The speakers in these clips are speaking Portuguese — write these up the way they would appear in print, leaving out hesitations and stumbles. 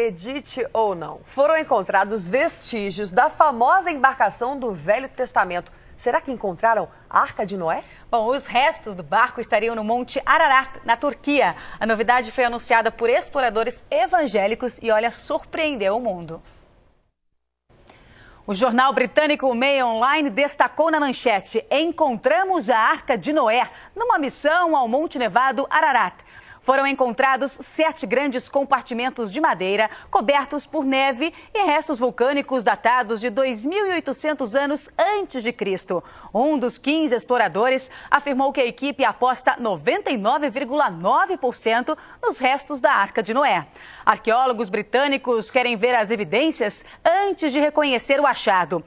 Acredite ou não, foram encontrados vestígios da famosa embarcação do Velho Testamento. Será que encontraram a Arca de Noé? Bom, os restos do barco estariam no Monte Ararat, na Turquia. A novidade foi anunciada por exploradores evangélicos e, olha, surpreendeu o mundo. O jornal britânico Mail Online destacou na manchete: encontramos a Arca de Noé numa missão ao Monte Nevado Ararat. Foram encontrados 7 grandes compartimentos de madeira cobertos por neve e restos vulcânicos datados de 2.800 anos antes de Cristo. Um dos 15 exploradores afirmou que a equipe aposta 99,9% nos restos da Arca de Noé. Arqueólogos britânicos querem ver as evidências antes de reconhecer o achado.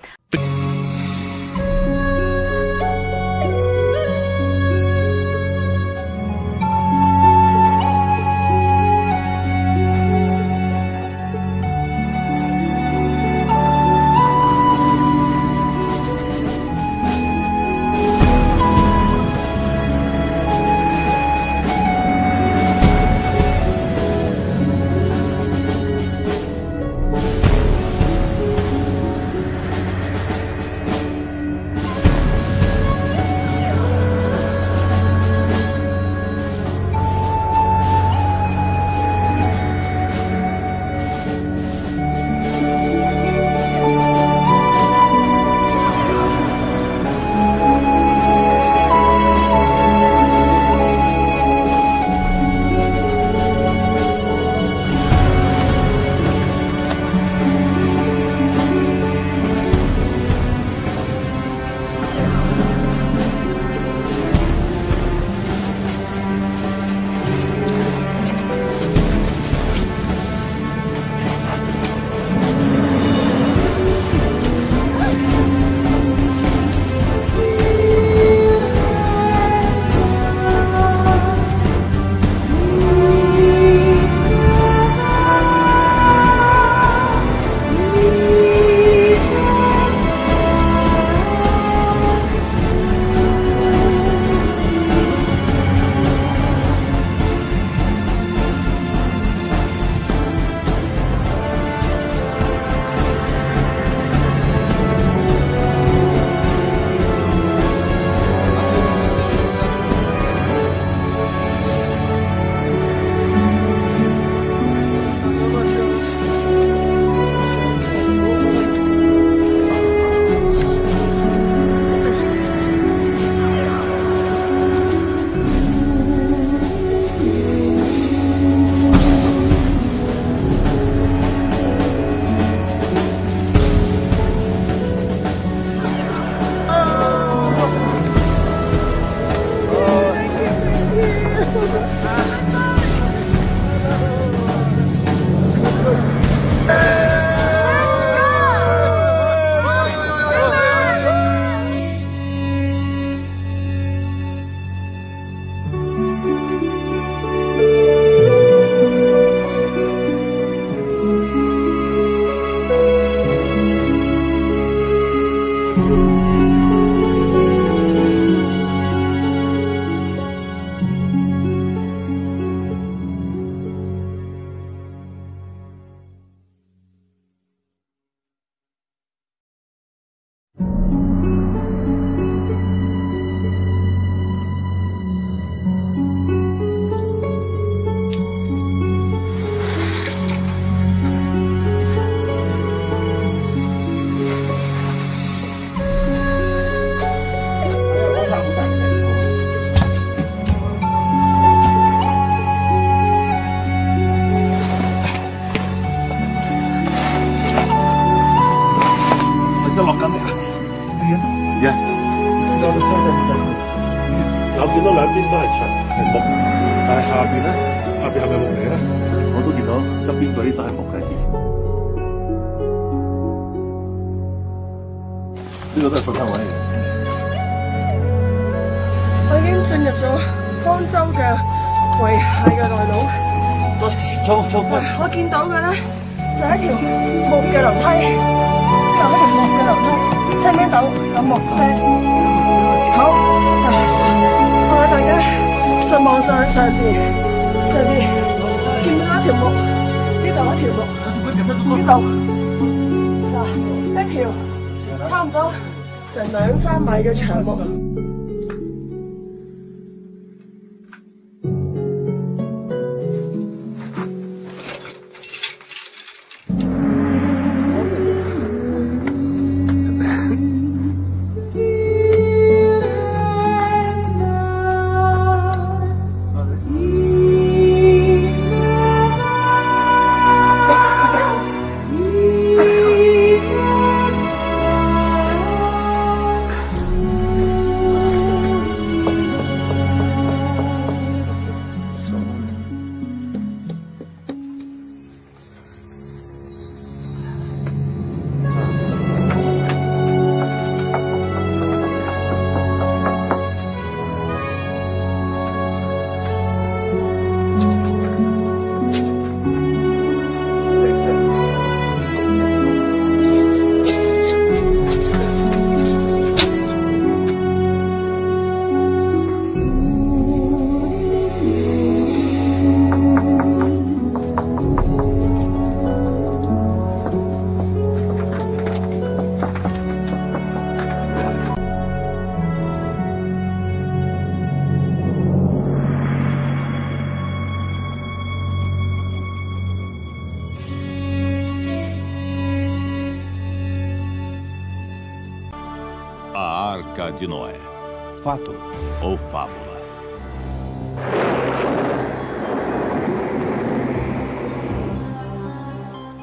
我已經進入咗方舟嘅遺骸嘅內陸。我見到嘅咧就係一條木嘅樓梯，聽唔聽到有木聲？好，我哋大家再望上去上邊，見唔見到一條木？呢度度一條木，呢度嗱一條差唔多成2-3米嘅長木。A Arca de Noé. Fato ou fábula?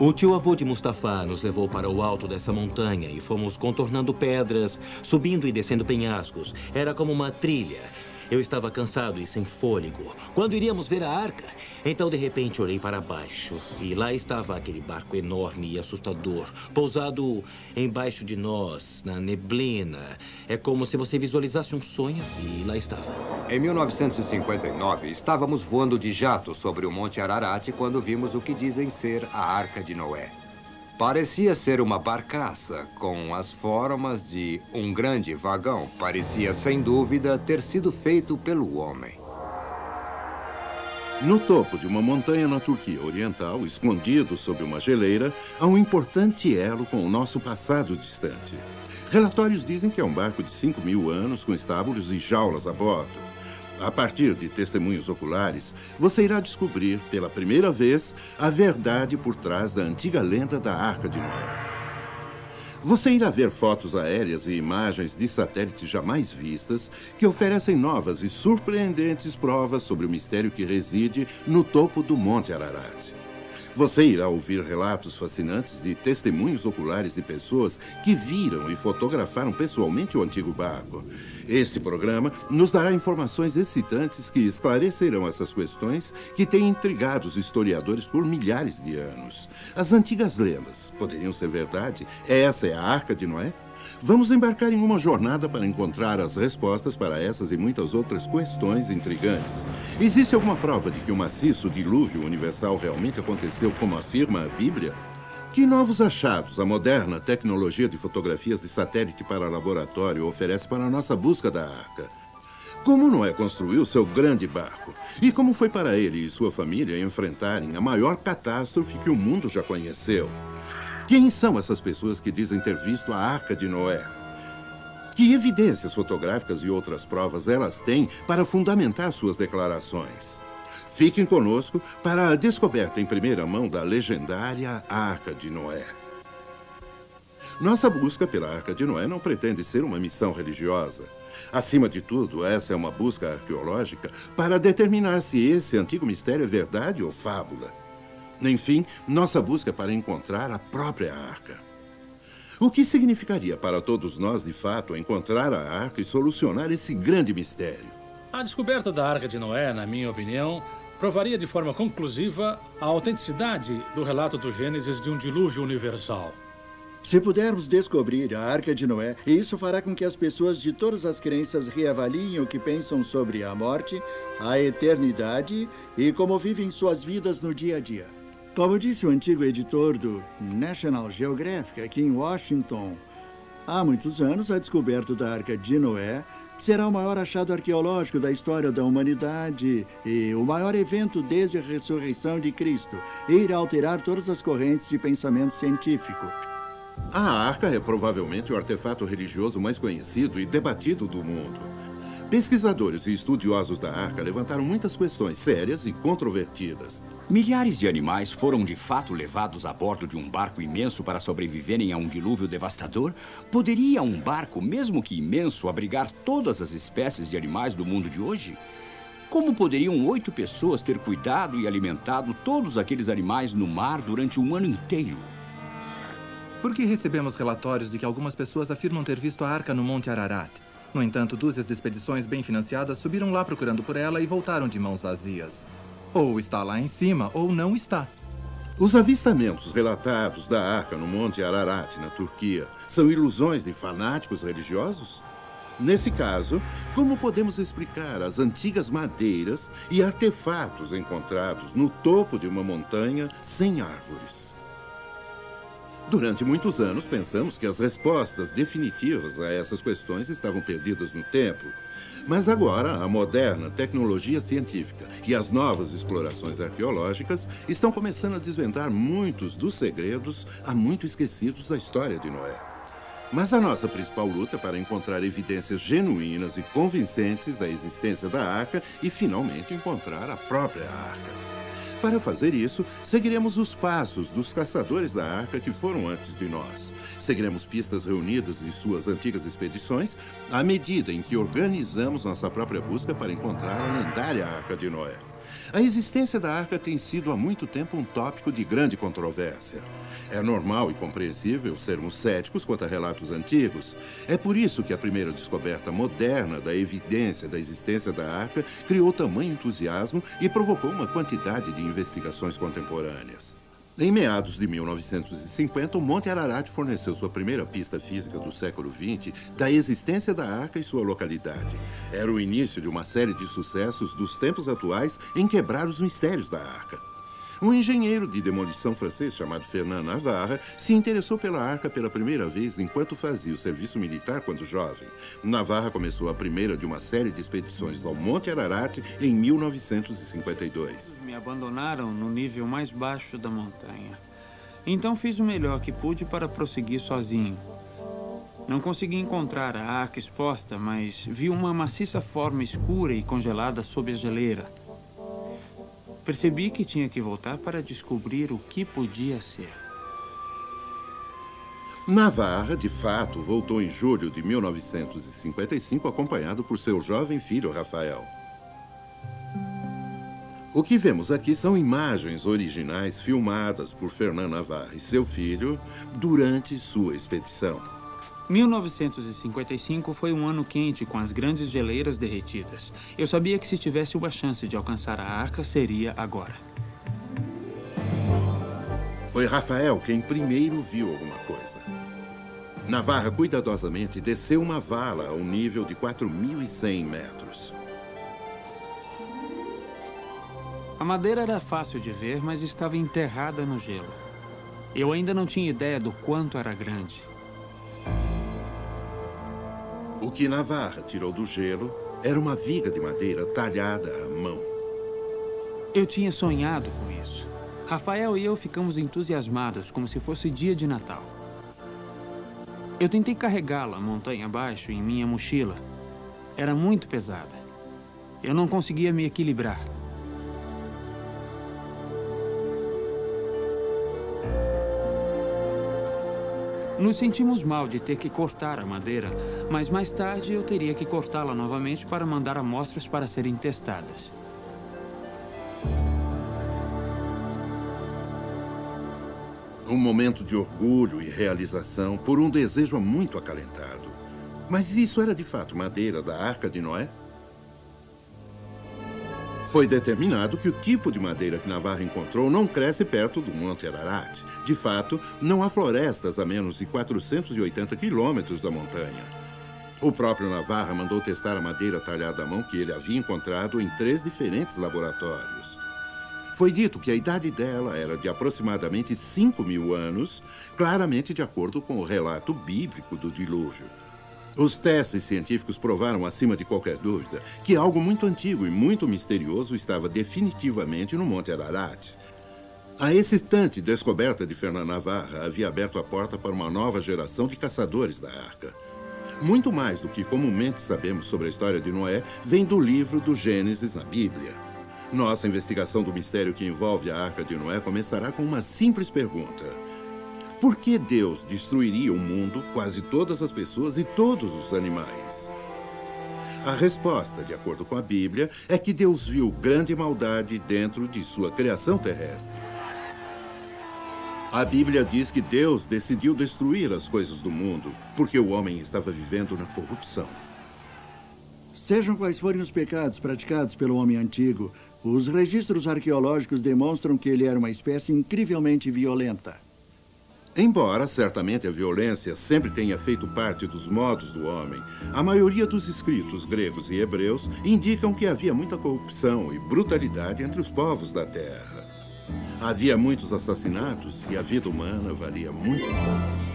O tio-avô de Mustafa nos levou para o alto dessa montanha e fomos contornando pedras, subindo e descendo penhascos. Era como uma trilha. Eu estava cansado e sem fôlego. Quando iríamos ver a arca? Então, de repente, olhei para baixo. E lá estava aquele barco enorme e assustador, pousado embaixo de nós, na neblina. É como se você visualizasse um sonho e lá estava. Em 1959, estávamos voando de jato sobre o Monte Ararat quando vimos o que dizem ser a Arca de Noé. Parecia ser uma barcaça com as formas de um grande vagão. Parecia, sem dúvida, ter sido feito pelo homem. No topo de uma montanha na Turquia Oriental, escondido sob uma geleira, há um importante elo com o nosso passado distante. Relatórios dizem que é um barco de 5.000 anos com estábulos e jaulas a bordo. A partir de testemunhos oculares, você irá descobrir, pela primeira vez, a verdade por trás da antiga lenda da Arca de Noé. Você irá ver fotos aéreas e imagens de satélites jamais vistas que oferecem novas e surpreendentes provas sobre o mistério que reside no topo do Monte Ararat. Você irá ouvir relatos fascinantes de testemunhos oculares de pessoas que viram e fotografaram pessoalmente o antigo barco. Este programa nos dará informações excitantes que esclarecerão essas questões que têm intrigado os historiadores por milhares de anos. As antigas lendas poderiam ser verdade? Essa é a Arca de Noé? Vamos embarcar em uma jornada para encontrar as respostas para essas e muitas outras questões intrigantes. Existe alguma prova de que o maciço dilúvio universal realmente aconteceu como afirma a Bíblia? Que novos achados a moderna tecnologia de fotografias de satélite para laboratório oferece para a nossa busca da Arca? Como Noé construiu seu grande barco? E como foi para ele e sua família enfrentarem a maior catástrofe que o mundo já conheceu? Quem são essas pessoas que dizem ter visto a Arca de Noé? Que evidências fotográficas e outras provas elas têm para fundamentar suas declarações? Fiquem conosco para a descoberta em primeira mão da legendária Arca de Noé. Nossa busca pela Arca de Noé não pretende ser uma missão religiosa. Acima de tudo, essa é uma busca arqueológica para determinar se esse antigo mistério é verdade ou fábula. Enfim, nossa busca é para encontrar a própria Arca. O que significaria para todos nós, de fato, encontrar a Arca e solucionar esse grande mistério? A descoberta da Arca de Noé, na minha opinião, provaria de forma conclusiva a autenticidade do relato do Gênesis de um dilúvio universal. Se pudermos descobrir a Arca de Noé, isso fará com que as pessoas de todas as crenças reavaliem o que pensam sobre a morte, a eternidade e como vivem suas vidas no dia a dia. Como disse o antigo editor do National Geographic aqui em Washington, há muitos anos a descoberta da Arca de Noé Será o maior achado arqueológico da história da humanidade e o maior evento desde a ressurreição de Cristo. E irá alterar todas as correntes de pensamento científico. A arca é provavelmente o artefato religioso mais conhecido e debatido do mundo. Pesquisadores e estudiosos da arca levantaram muitas questões sérias e controvertidas. Milhares de animais foram de fato levados a bordo de um barco imenso para sobreviverem a um dilúvio devastador? Poderia um barco, mesmo que imenso, abrigar todas as espécies de animais do mundo de hoje? Como poderiam 8 pessoas ter cuidado e alimentado todos aqueles animais no mar durante um ano inteiro? Porque recebemos relatórios de que algumas pessoas afirmam ter visto a arca no Monte Ararat. No entanto, dúzias de expedições bem financiadas subiram lá procurando por ela e voltaram de mãos vazias. Ou está lá em cima, ou não está. Os avistamentos relatados da arca no Monte Ararat, na Turquia, são ilusões de fanáticos religiosos? Nesse caso, como podemos explicar as antigas madeiras e artefatos encontrados no topo de uma montanha sem árvores? Durante muitos anos, pensamos que as respostas definitivas a essas questões estavam perdidas no tempo. Mas agora, a moderna tecnologia científica e as novas explorações arqueológicas estão começando a desvendar muitos dos segredos há muito esquecidos da história de Noé. Mas a nossa principal luta é para encontrar evidências genuínas e convincentes da existência da arca e, finalmente, encontrar a própria arca. Para fazer isso, seguiremos os passos dos caçadores da arca que foram antes de nós. Seguiremos pistas reunidas de suas antigas expedições à medida em que organizamos nossa própria busca para encontrar a lendária Arca de Noé. A existência da arca tem sido há muito tempo um tópico de grande controvérsia. É normal e compreensível sermos céticos quanto a relatos antigos. É por isso que a primeira descoberta moderna da evidência da existência da arca criou tamanho entusiasmo e provocou uma quantidade de investigações contemporâneas. Em meados de 1950, o Monte Ararat forneceu sua primeira pista física do século XX da existência da arca e sua localidade. Era o início de uma série de sucessos dos tempos atuais em quebrar os mistérios da arca. Um engenheiro de demolição francês chamado Fernand Navarre se interessou pela arca pela primeira vez enquanto fazia o serviço militar quando jovem. Navarre começou a primeira de uma série de expedições ao Monte Ararat em 1952. Me abandonaram no nível mais baixo da montanha. Então fiz o melhor que pude para prosseguir sozinho. Não consegui encontrar a arca exposta, mas vi uma maciça forma escura e congelada sob a geleira. Percebi que tinha que voltar para descobrir o que podia ser. Navarre, de fato, voltou em julho de 1955 acompanhado por seu jovem filho, Rafael. O que vemos aqui são imagens originais filmadas por Fernand Navarre e seu filho durante sua expedição. 1955 foi um ano quente com as grandes geleiras derretidas. Eu sabia que se tivesse uma chance de alcançar a arca, seria agora. Foi Rafael quem primeiro viu alguma coisa. Navarre cuidadosamente desceu uma vala ao nível de 4.100 metros. A madeira era fácil de ver, mas estava enterrada no gelo. Eu ainda não tinha ideia do quanto era grande. O que Navarre tirou do gelo era uma viga de madeira talhada à mão. Eu tinha sonhado com isso. Rafael e eu ficamos entusiasmados, como se fosse dia de Natal. Eu tentei carregá-la montanha abaixo em minha mochila. Era muito pesada. Eu não conseguia me equilibrar. Nos sentimos mal de ter que cortar a madeira, mas mais tarde eu teria que cortá-la novamente para mandar amostras para serem testadas. Um momento de orgulho e realização por um desejo muito acalentado. Mas isso era de fato madeira da Arca de Noé? Foi determinado que o tipo de madeira que Navarre encontrou não cresce perto do Monte Ararat. De fato, não há florestas a menos de 480 quilômetros da montanha. O próprio Navarre mandou testar a madeira talhada à mão que ele havia encontrado em 3 diferentes laboratórios. Foi dito que a idade dela era de aproximadamente 5.000 anos, claramente de acordo com o relato bíblico do dilúvio. Os testes científicos provaram, acima de qualquer dúvida, que algo muito antigo e muito misterioso estava definitivamente no Monte Ararat. A excitante descoberta de Fernand Navarra havia aberto a porta para uma nova geração de caçadores da Arca. Muito mais do que comumente sabemos sobre a história de Noé vem do livro do Gênesis na Bíblia. Nossa investigação do mistério que envolve a Arca de Noé começará com uma simples pergunta. Por que Deus destruiria o mundo, quase todas as pessoas e todos os animais? A resposta, de acordo com a Bíblia, é que Deus viu grande maldade dentro de sua criação terrestre. A Bíblia diz que Deus decidiu destruir as coisas do mundo porque o homem estava vivendo na corrupção. Sejam quais forem os pecados praticados pelo homem antigo, os registros arqueológicos demonstram que ele era uma espécie incrivelmente violenta. Embora, certamente, a violência sempre tenha feito parte dos modos do homem, a maioria dos escritos gregos e hebreus indicam que havia muita corrupção e brutalidade entre os povos da Terra. Havia muitos assassinatos e a vida humana valia muito pouco.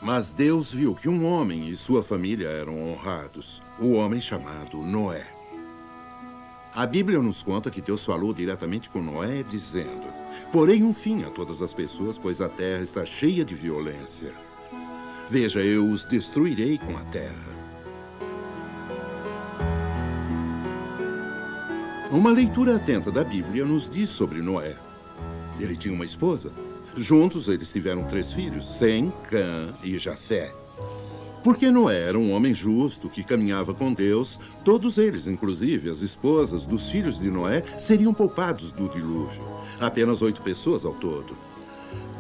Mas Deus viu que um homem e sua família eram honrados, o homem chamado Noé. A Bíblia nos conta que Deus falou diretamente com Noé, dizendo: "Porém um fim a todas as pessoas, pois a terra está cheia de violência. Veja, eu os destruirei com a terra." Uma leitura atenta da Bíblia nos diz sobre Noé. Ele tinha uma esposa. Juntos, eles tiveram 3 filhos, Sem, Cã e Jafé. Porque Noé era um homem justo que caminhava com Deus, todos eles, inclusive as esposas dos filhos de Noé, seriam poupados do dilúvio. Apenas 8 pessoas ao todo.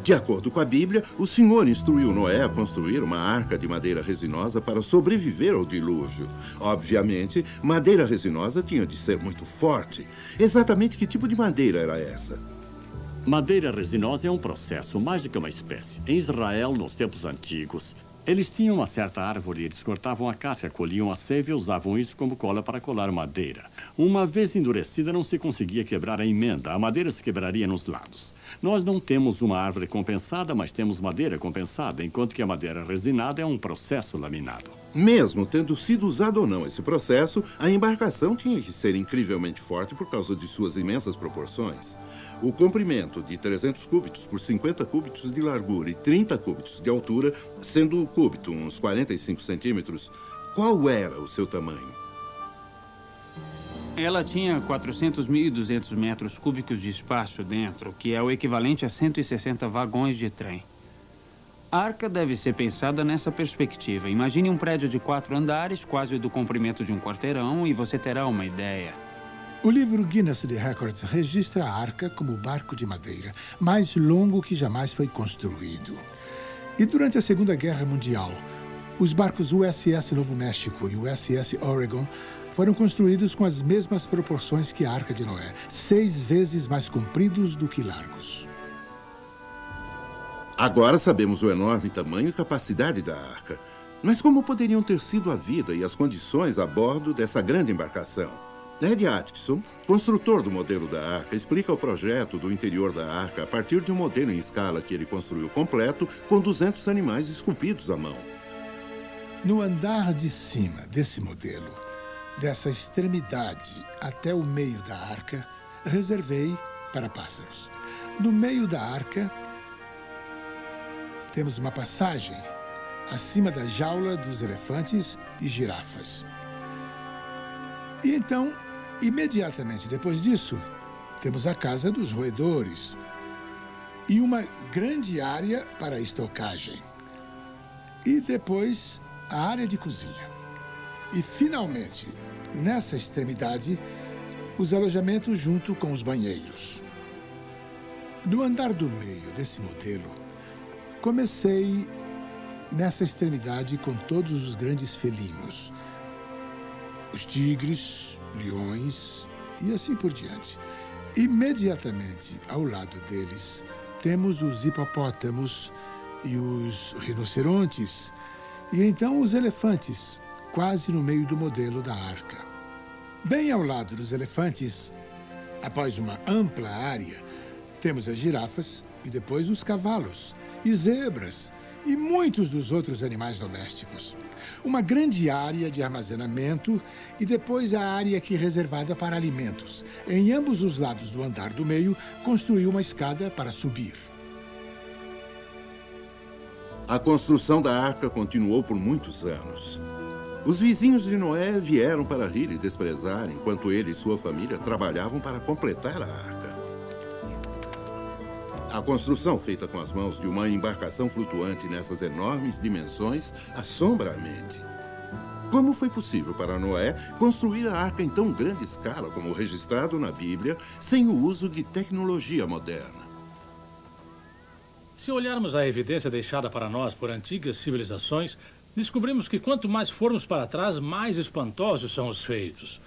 De acordo com a Bíblia, o Senhor instruiu Noé a construir uma arca de madeira resinosa para sobreviver ao dilúvio. Obviamente, madeira resinosa tinha de ser muito forte. Exatamente que tipo de madeira era essa? Madeira resinosa é um processo, mais do que uma espécie. Em Israel, nos tempos antigos, eles tinham uma certa árvore, eles cortavam a casca, colhiam a seiva e usavam isso como cola para colar madeira. Uma vez endurecida, não se conseguia quebrar a emenda. A madeira se quebraria nos lados. Nós não temos uma árvore compensada, mas temos madeira compensada, enquanto que a madeira resinada é um processo laminado. Mesmo tendo sido usado ou não esse processo, a embarcação tinha que ser incrivelmente forte por causa de suas imensas proporções. O comprimento de 300 cúbitos por 50 cúbitos de largura e 30 cúbitos de altura, sendo o cúbito uns 45 centímetros, qual era o seu tamanho? Ela tinha 400.200 metros cúbicos de espaço dentro, que é o equivalente a 160 vagões de trem. A arca deve ser pensada nessa perspectiva. Imagine um prédio de 4 andares, quase do comprimento de um quarteirão, e você terá uma ideia. O livro Guinness de Records registra a arca como o barco de madeira mais longo que jamais foi construído. E durante a Segunda Guerra Mundial, os barcos USS Novo México e USS Oregon foram construídos com as mesmas proporções que a Arca de Noé, 6 vezes mais compridos do que largos. Agora sabemos o enorme tamanho e capacidade da arca. Mas como poderiam ter sido a vida e as condições a bordo dessa grande embarcação? Ed Atkinson, construtor do modelo da arca, explica o projeto do interior da arca a partir de um modelo em escala que ele construiu completo com 200 animais esculpidos à mão. No andar de cima desse modelo, dessa extremidade até o meio da arca, reservei para pássaros. No meio da arca, temos uma passagem acima da jaula dos elefantes e girafas. E então, imediatamente depois disso, temos a casa dos roedores e uma grande área para estocagem. E depois, a área de cozinha. E, finalmente, nessa extremidade, os alojamentos junto com os banheiros. No andar do meio desse modelo, comecei nessa extremidade com todos os grandes felinos. Os tigres, leões e assim por diante. Imediatamente ao lado deles, temos os hipopótamos e os rinocerontes, e então os elefantes, quase no meio do modelo da arca. Bem ao lado dos elefantes, após uma ampla área, temos as girafas e depois os cavalos, e zebras, e muitos dos outros animais domésticos. Uma grande área de armazenamento e depois a área aqui reservada para alimentos. Em ambos os lados do andar do meio, construiu uma escada para subir. A construção da arca continuou por muitos anos. Os vizinhos de Noé vieram para rir e desprezar, enquanto ele e sua família trabalhavam para completar a arca. A construção feita com as mãos de uma embarcação flutuante nessas enormes dimensões assombra a mente. Como foi possível para Noé construir a arca em tão grande escala como registrado na Bíblia, sem o uso de tecnologia moderna? Se olharmos a evidência deixada para nós por antigas civilizações, descobrimos que quanto mais formos para trás, mais espantosos são os feitos.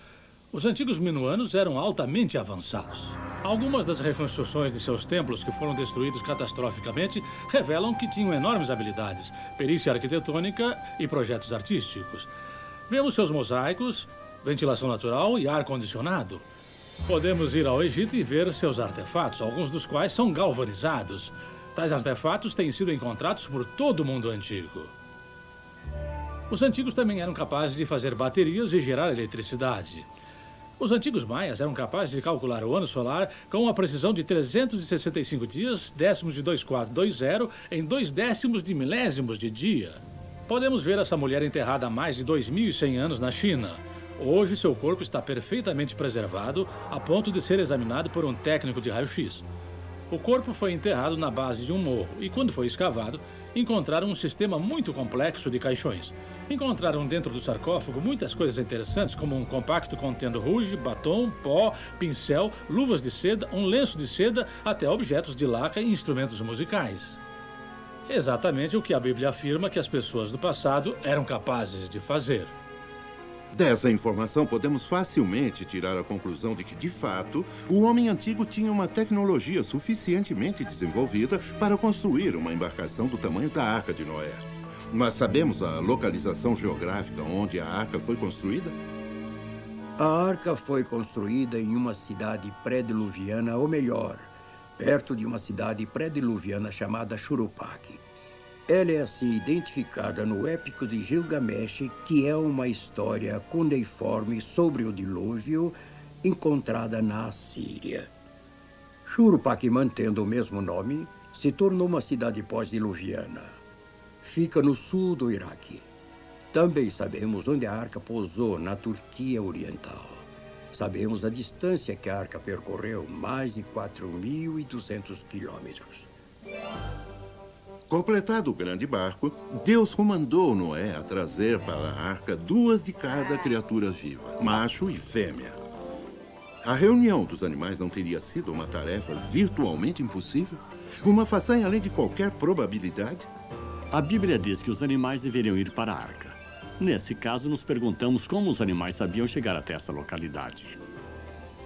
Os antigos minuanos eram altamente avançados. Algumas das reconstruções de seus templos que foram destruídos catastroficamente revelam que tinham enormes habilidades, perícia arquitetônica e projetos artísticos. Vemos seus mosaicos, ventilação natural e ar-condicionado. Podemos ir ao Egito e ver seus artefatos, alguns dos quais são galvanizados. Tais artefatos têm sido encontrados por todo o mundo antigo. Os antigos também eram capazes de fazer baterias e gerar eletricidade. Os antigos maias eram capazes de calcular o ano solar com a precisão de 365 dias, décimos de 2420, em 0,2 de milésimos de dia. Podemos ver essa mulher enterrada há mais de 2.100 anos na China. Hoje, seu corpo está perfeitamente preservado, a ponto de ser examinado por um técnico de raio-x. O corpo foi enterrado na base de um morro e, quando foi escavado, encontraram um sistema muito complexo de caixões. Encontraram dentro do sarcófago muitas coisas interessantes, como um compacto contendo rouge, batom, pó, pincel, luvas de seda, um lenço de seda, até objetos de laca e instrumentos musicais. Exatamente o que a Bíblia afirma que as pessoas do passado eram capazes de fazer. Dessa informação, podemos facilmente tirar a conclusão de que, de fato, o homem antigo tinha uma tecnologia suficientemente desenvolvida para construir uma embarcação do tamanho da Arca de Noé. Mas sabemos a localização geográfica onde a arca foi construída? A arca foi construída em uma cidade pré-diluviana, ou melhor, perto de uma cidade pré-diluviana chamada Shuruppak. Ela é assim identificada no Épico de Gilgamesh, que é uma história cuneiforme sobre o dilúvio encontrada na Assíria. Shuruppak, mantendo o mesmo nome, se tornou uma cidade pós-diluviana. Fica no sul do Iraque. Também sabemos onde a arca pousou, na Turquia Oriental. Sabemos a distância que a arca percorreu, mais de 4.200 quilômetros. Completado o grande barco, Deus comandou Noé a trazer para a arca 2 de cada criatura viva, macho e fêmea. A reunião dos animais não teria sido uma tarefa virtualmente impossível? Uma façanha além de qualquer probabilidade? A Bíblia diz que os animais deveriam ir para a arca. Nesse caso, nos perguntamos como os animais sabiam chegar até essa localidade.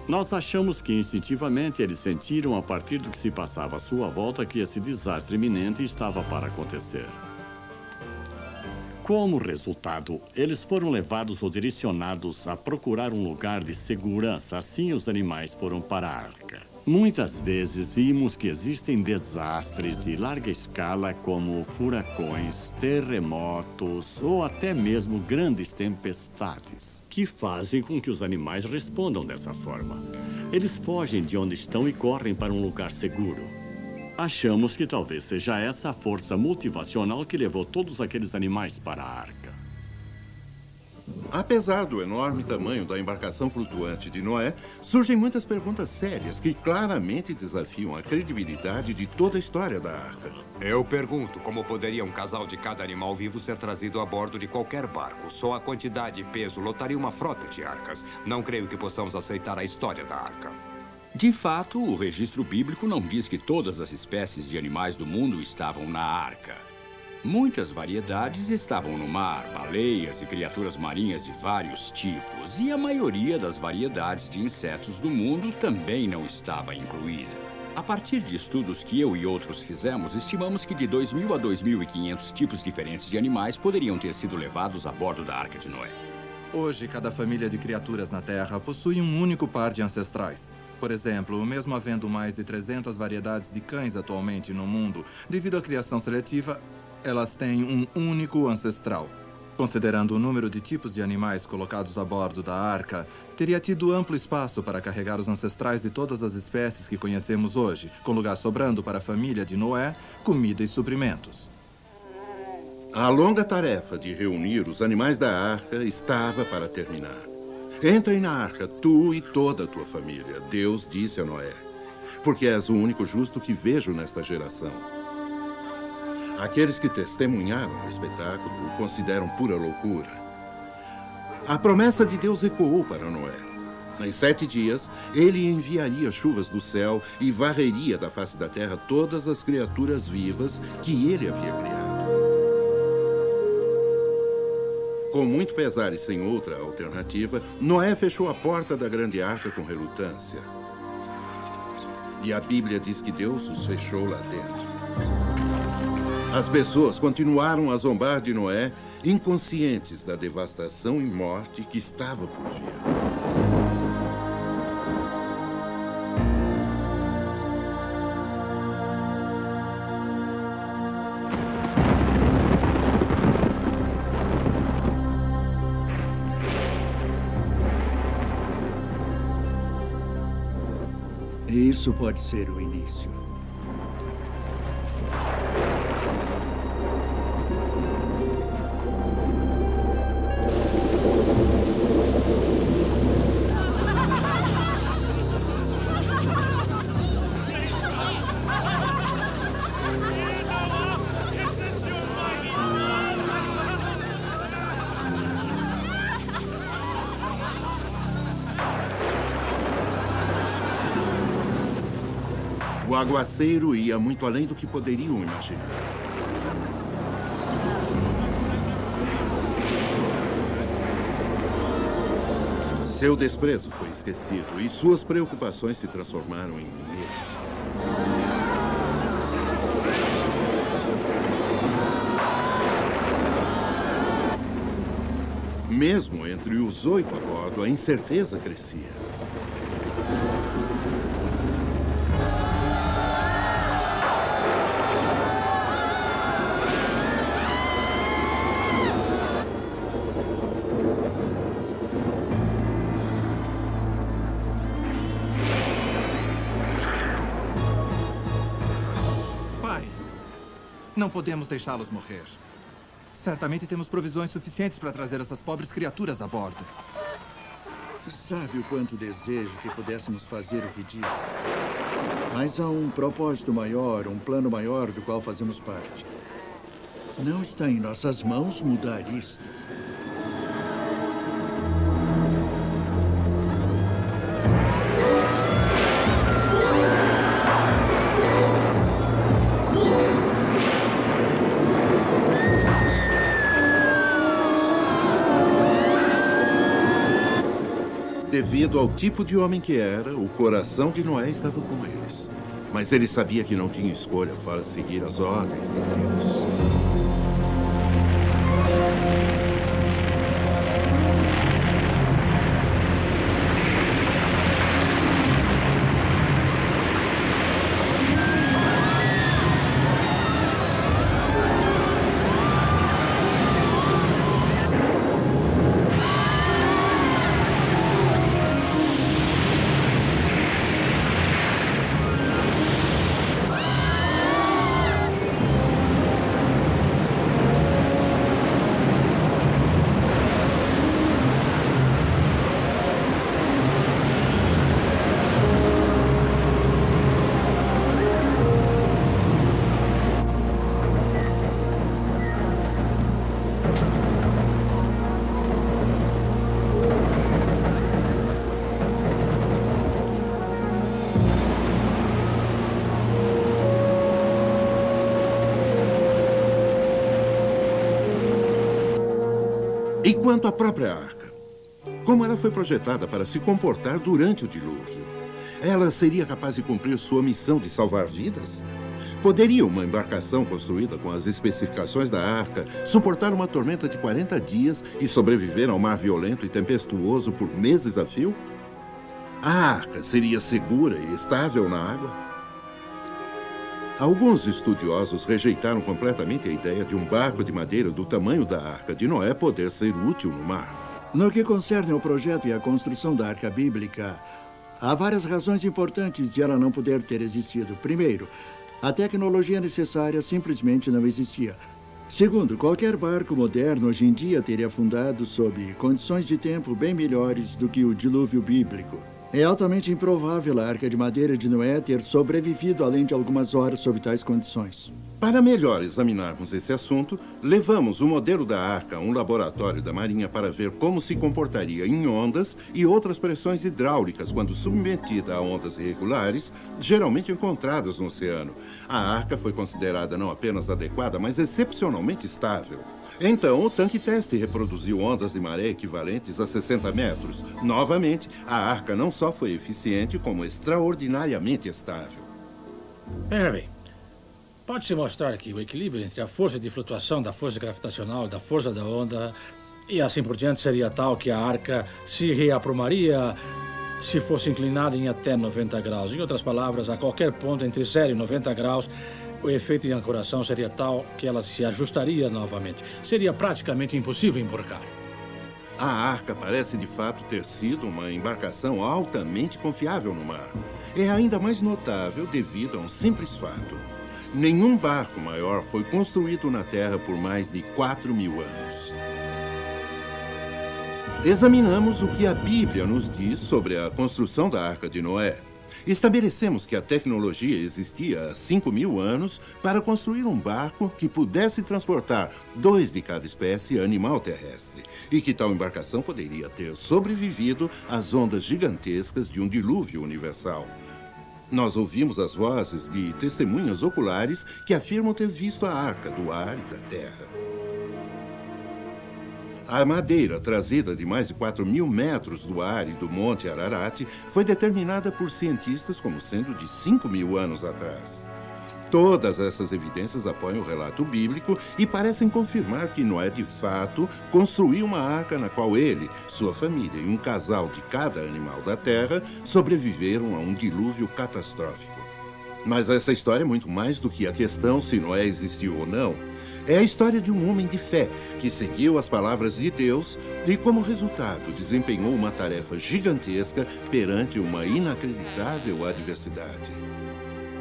Nós achamos que instintivamente eles sentiram, a partir do que se passava à sua volta, que esse desastre iminente estava para acontecer. Como resultado, eles foram levados ou direcionados a procurar um lugar de segurança. Assim, os animais foram para a arca. Muitas vezes vimos que existem desastres de larga escala, como furacões, terremotos ou até mesmo grandes tempestades, que fazem com que os animais respondam dessa forma. Eles fogem de onde estão e correm para um lugar seguro. Achamos que talvez seja essa a força motivacional que levou todos aqueles animais para a arca. Apesar do enorme tamanho da embarcação flutuante de Noé, surgem muitas perguntas sérias que claramente desafiam a credibilidade de toda a história da arca. Eu pergunto, como poderia um casal de cada animal vivo ser trazido a bordo de qualquer barco? Só a quantidade e peso lotaria uma frota de arcas. Não creio que possamos aceitar a história da arca. De fato, o registro bíblico não diz que todas as espécies de animais do mundo estavam na arca. Muitas variedades estavam no mar, baleias e criaturas marinhas de vários tipos, e a maioria das variedades de insetos do mundo também não estava incluída. A partir de estudos que eu e outros fizemos, estimamos que de 2.000 a 2.500 tipos diferentes de animais poderiam ter sido levados a bordo da Arca de Noé. Hoje, cada família de criaturas na Terra possui um único par de ancestrais. Por exemplo, mesmo havendo mais de 300 variedades de cães atualmente no mundo, devido à criação seletiva, elas têm um único ancestral. Considerando o número de tipos de animais colocados a bordo da arca, teria tido amplo espaço para carregar os ancestrais de todas as espécies que conhecemos hoje, com lugar sobrando para a família de Noé, comida e suprimentos. A longa tarefa de reunir os animais da arca estava para terminar. Entrem na arca, tu e toda a tua família, Deus disse a Noé, porque és o único justo que vejo nesta geração. Aqueles que testemunharam o espetáculo o consideram pura loucura. A promessa de Deus ecoou para Noé. Em 7 dias, ele enviaria chuvas do céu e varreria da face da terra todas as criaturas vivas que ele havia criado. Com muito pesar e sem outra alternativa, Noé fechou a porta da grande arca com relutância. E a Bíblia diz que Deus os fechou lá dentro. As pessoas continuaram a zombar de Noé, inconscientes da devastação e morte que estava por vir. Isso pode ser o início. O aguaceiro ia muito além do que poderiam imaginar. Seu desprezo foi esquecido e suas preocupações se transformaram em medo. Mesmo entre os 8 a bordo, a incerteza crescia. Não podemos deixá-los morrer. Certamente temos provisões suficientes para trazer essas pobres criaturas a bordo. Sabe o quanto desejo que pudéssemos fazer o que diz? Mas há um propósito maior, um plano maior do qual fazemos parte. Não está em nossas mãos mudar isto. Devido ao tipo de homem que era, o coração de Noé estava com eles. Mas ele sabia que não tinha escolha fora seguir as ordens de Deus. E quanto à própria arca? Como ela foi projetada para se comportar durante o dilúvio? ela seria capaz de cumprir sua missão de salvar vidas? Poderia uma embarcação construída com as especificações da arca suportar uma tormenta de 40 dias e sobreviver ao mar violento e tempestuoso por meses a fio? A arca seria segura e estável na água? Alguns estudiosos rejeitaram completamente a ideia de um barco de madeira do tamanho da Arca de Noé poder ser útil no mar. No que concerne ao projeto e à construção da Arca Bíblica, há várias razões importantes de ela não poder ter existido. Primeiro, a tecnologia necessária simplesmente não existia. Segundo, qualquer barco moderno hoje em dia teria afundado sob condições de tempo bem melhores do que o dilúvio bíblico. É altamente improvável a Arca de Madeira de Noé ter sobrevivido além de algumas horas sob tais condições. Para melhor examinarmos esse assunto, levamos o modelo da arca a um laboratório da Marinha para ver como se comportaria em ondas e outras pressões hidráulicas quando submetida a ondas irregulares, geralmente encontradas no oceano. A arca foi considerada não apenas adequada, mas excepcionalmente estável. Então, o tanque teste reproduziu ondas de maré equivalentes a 60 metros. Novamente, a arca não só foi eficiente, como extraordinariamente estável. Veja bem, pode-se mostrar que o equilíbrio entre a força de flutuação da força gravitacional, da força da onda e assim por diante seria tal que a arca se reaprumaria se fosse inclinada em até 90 graus. Em outras palavras, a qualquer ponto entre 0 e 90 graus, o efeito de ancoração seria tal que ela se ajustaria novamente. Seria praticamente impossível emborcar. A arca parece de fato ter sido uma embarcação altamente confiável no mar. É ainda mais notável devido a um simples fato. Nenhum barco maior foi construído na Terra por mais de 4.000 anos. Examinamos o que a Bíblia nos diz sobre a construção da Arca de Noé. Estabelecemos que a tecnologia existia há 5.000 anos para construir um barco que pudesse transportar 2 de cada espécie animal terrestre e que tal embarcação poderia ter sobrevivido às ondas gigantescas de um dilúvio universal. Nós ouvimos as vozes de testemunhas oculares que afirmam ter visto a arca do ar e da terra. A madeira trazida de mais de 4.000 metros do ar e do Monte Ararat foi determinada por cientistas como sendo de 5.000 anos atrás. Todas essas evidências apoiam o relato bíblico e parecem confirmar que Noé, de fato, construiu uma arca na qual ele, sua família e um casal de cada animal da terra sobreviveram a um dilúvio catastrófico. Mas essa história é muito mais do que a questão se Noé existiu ou não. É a história de um homem de fé que seguiu as palavras de Deus e, como resultado, desempenhou uma tarefa gigantesca perante uma inacreditável adversidade.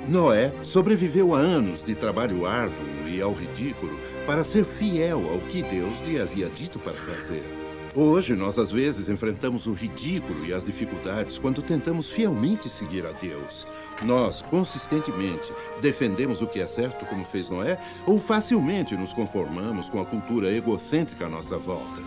Noé sobreviveu a anos de trabalho árduo e ao ridículo para ser fiel ao que Deus lhe havia dito para fazer. Hoje, nós às vezes enfrentamos o ridículo e as dificuldades quando tentamos fielmente seguir a Deus. Nós, consistentemente, defendemos o que é certo, como fez Noé, ou facilmente nos conformamos com a cultura egocêntrica à nossa volta.